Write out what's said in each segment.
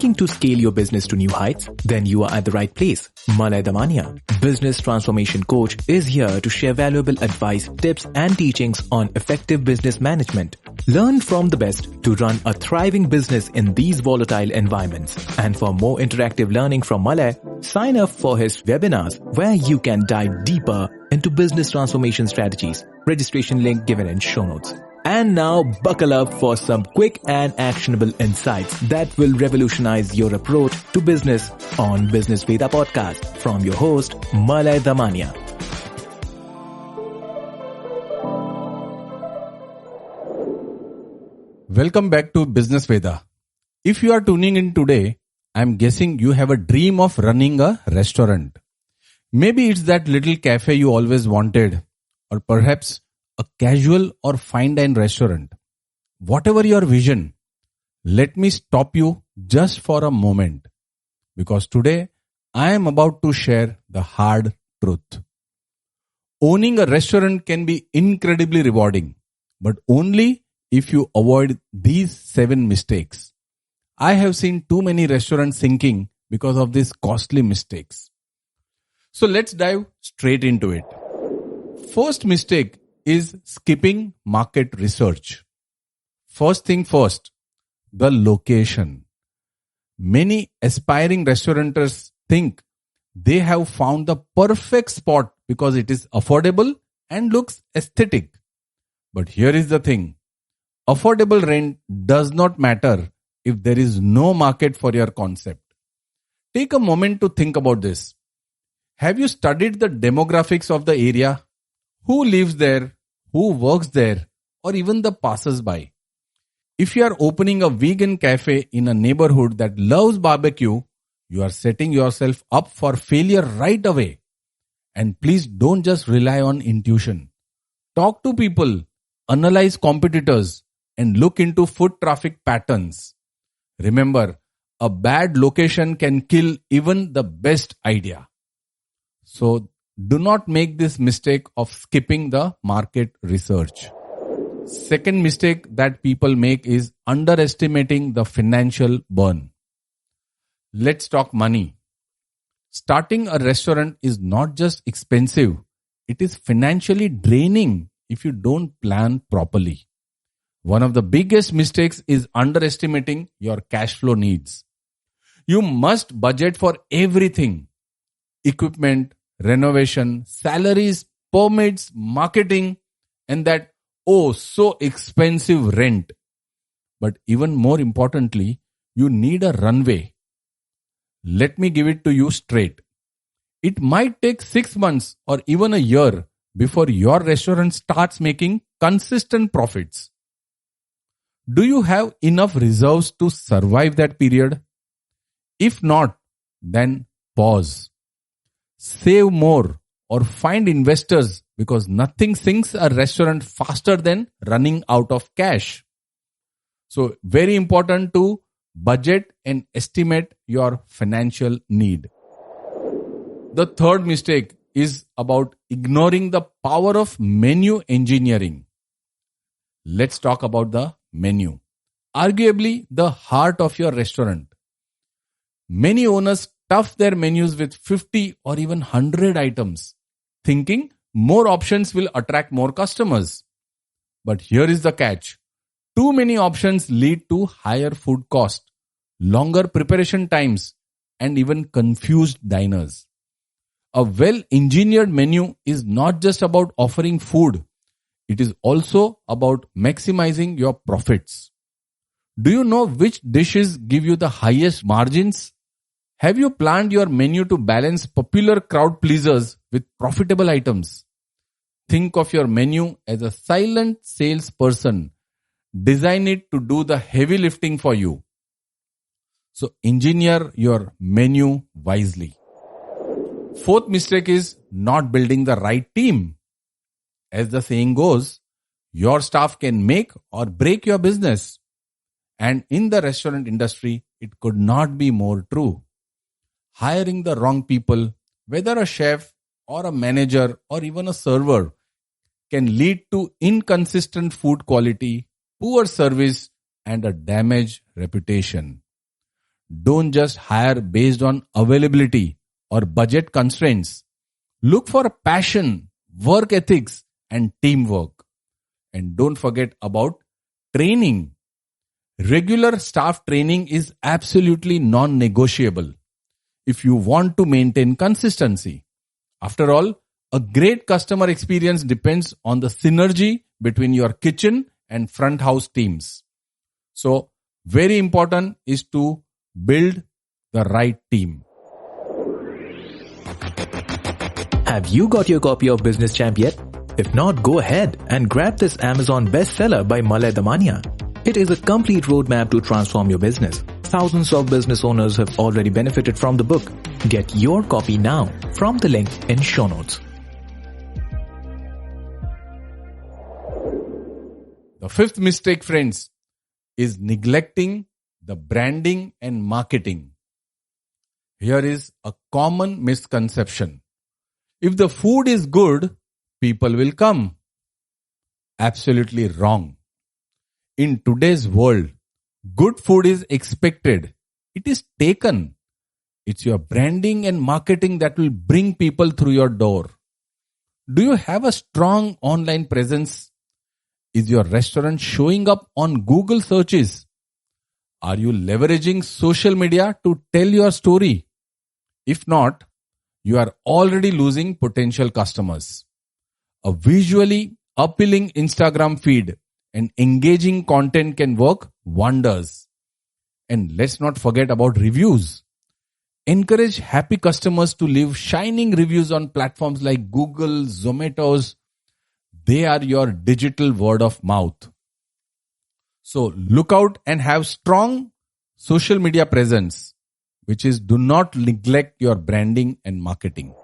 Seeking to scale your business to new heights? Then you are at the right place. Malay Damania, business transformation coach, is here to share valuable advice, tips and teachings on effective business management. Learn from the best to run a thriving business in these volatile environments. And for more interactive learning from Malay, sign up for his webinars where you can dive deeper into business transformation strategies. Registration link given in show notes. And now buckle up for some quick and actionable insights that will revolutionize your approach to business on Business Veda podcast from your host Malay Damania. Welcome back to Business Veda. If you are tuning in today, I'm guessing you have a dream of running a restaurant. Maybe it's that little cafe you always wanted, or perhaps a casual or fine-dine restaurant. Whatever your vision, let me stop you just for a moment, because today I am about to share the hard truth. Owning a restaurant can be incredibly rewarding, but only if you avoid these 7 mistakes. I have seen too many restaurants sinking because of these costly mistakes. So let's dive straight into it. First mistake is skipping market research. First thing first, the location. Many aspiring restaurateurs think they have found the perfect spot because it is affordable and looks aesthetic. But here is the thing. Affordable rent does not matter if there is no market for your concept. Take a moment to think about this. Have you studied the demographics of the area? Who lives there? Who works there? Or even the passers-by? If you are opening a vegan cafe in a neighborhood that loves barbecue, you are setting yourself up for failure right away. And please don't just rely on intuition. Talk to people, analyze competitors, and look into foot traffic patterns. Remember, a bad location can kill even the best idea. So do not make this mistake of skipping the market research. Second mistake that people make is underestimating the financial burn. Let's talk money. Starting a restaurant is not just expensive, it is financially draining if you don't plan properly. One of the biggest mistakes is underestimating your cash flow needs. You must budget for everything: equipment, renovation, salaries, permits, marketing, and that so expensive rent. But even more importantly, you need a runway. Let me give it to you straight. It might take 6 months or even a year before your restaurant starts making consistent profits. Do you have enough reserves to survive that period? If not, then pause. Save more or find investors, because nothing sinks a restaurant faster than running out of cash. So very important to budget and estimate your financial need. The third mistake is about ignoring the power of menu engineering. Let's talk about the menu. Arguably the heart of your restaurant. Many owners stuff their menus with 50 or even 100 items, thinking more options will attract more customers. But here is the catch. Too many options lead to higher food cost, longer preparation times, and even confused diners. A well-engineered menu is not just about offering food. It is also about maximizing your profits. Do you know which dishes give you the highest margins? Have you planned your menu to balance popular crowd pleasers with profitable items? Think of your menu as a silent salesperson. Design it to do the heavy lifting for you. So engineer your menu wisely. Fourth mistake is not building the right team. As the saying goes, your staff can make or break your business. And in the restaurant industry, it could not be more true. Hiring the wrong people, whether a chef or a manager or even a server, can lead to inconsistent food quality, poor service, and a damaged reputation. Don't just hire based on availability or budget constraints. Look for passion, work ethics, and teamwork. And don't forget about training. Regular staff training is absolutely non-negotiable if you want to maintain consistency. After all, a great customer experience depends on the synergy between your kitchen and front house teams. So, very important is to build the right team. Have you got your copy of Business Champ yet? If not, go ahead and grab this Amazon bestseller by Malay Damania. It is a complete roadmap to transform your business. Thousands of business owners have already benefited from the book. Get your copy now from the link in show notes. The fifth mistake, friends, is neglecting the branding and marketing. Here is a common misconception. If the food is good, people will come. Absolutely wrong. In today's world, good food is expected. It is taken. It's your branding and marketing that will bring people through your door. Do you have a strong online presence? Is your restaurant showing up on Google searches? Are you leveraging social media to tell your story? If not, you are already losing potential customers. A visually appealing Instagram feed and engaging content can work wonders. And let's not forget about reviews. Encourage happy customers to leave shining reviews on platforms like Google, Zomato's. They are your digital word of mouth. So look out and have strong social media presence, which is do not neglect your branding and marketing.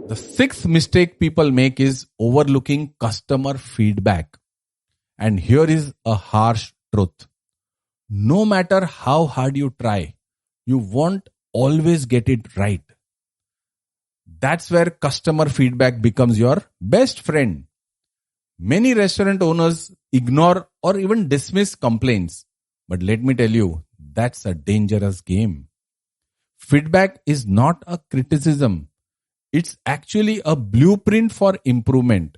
The sixth mistake people make is overlooking customer feedback. And here is a harsh truth. No matter how hard you try, you won't always get it right. That's where customer feedback becomes your best friend. Many restaurant owners ignore or even dismiss complaints. But let me tell you, that's a dangerous game. Feedback is not a criticism. It's actually a blueprint for improvement.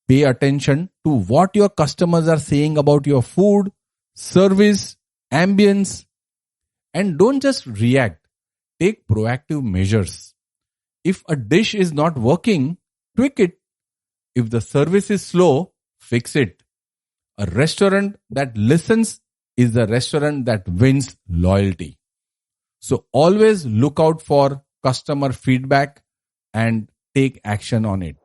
Pay attention to what your customers are saying about your food, service, ambience, and don't just react. Take proactive measures. If a dish is not working, tweak it. If the service is slow, fix it. A restaurant that listens is a restaurant that wins loyalty. So always look out for customer feedback and take action on it.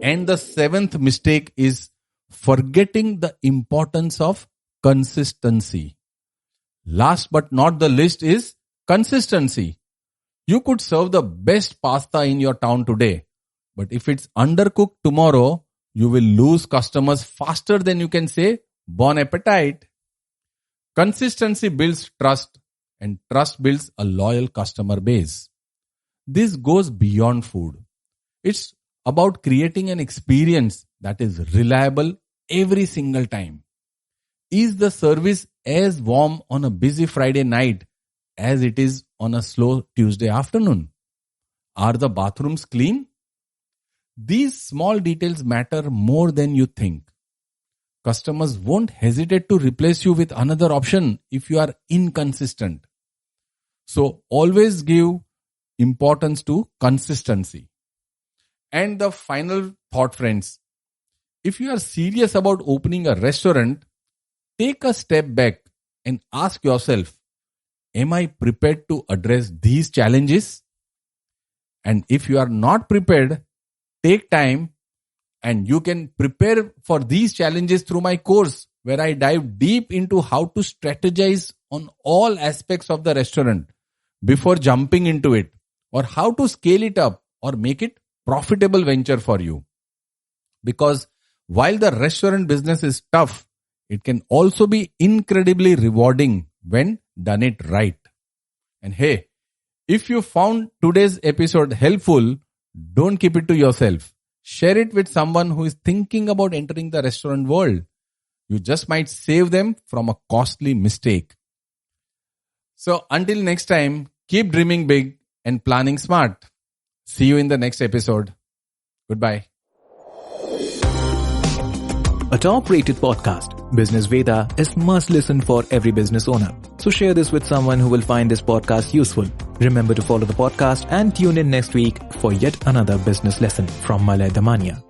And the seventh mistake is forgetting the importance of consistency. Last but not the least is consistency. You could serve the best pasta in your town today, but if it's undercooked tomorrow, you will lose customers faster than you can say, bon appetit. Consistency builds trust, and trust builds a loyal customer base. This goes beyond food. It's about creating an experience that is reliable every single time. Is the service as warm on a busy Friday night as it is on a slow Tuesday afternoon? Are the bathrooms clean? These small details matter more than you think. Customers won't hesitate to replace you with another option if you are inconsistent. So always give importance to consistency. And the final thought, friends, if you are serious about opening a restaurant, take a step back and ask yourself, am I prepared to address these challenges? And if you are not prepared, take time and you can prepare for these challenges through my course where I dive deep into how to strategize on all aspects of the restaurant before jumping into it, or how to scale it up or make it profitable venture for you. Because while the restaurant business is tough, it can also be incredibly rewarding when done it right. And hey, if you found today's episode helpful, don't keep it to yourself. Share it with someone who is thinking about entering the restaurant world. You just might save them from a costly mistake. So until next time, keep dreaming big and planning smart. See you in the next episode. Goodbye. A top-rated podcast, Business Veda, is must listen for every business owner. So share this with someone who will find this podcast useful. Remember to follow the podcast and tune in next week for yet another business lesson from Malay Damania.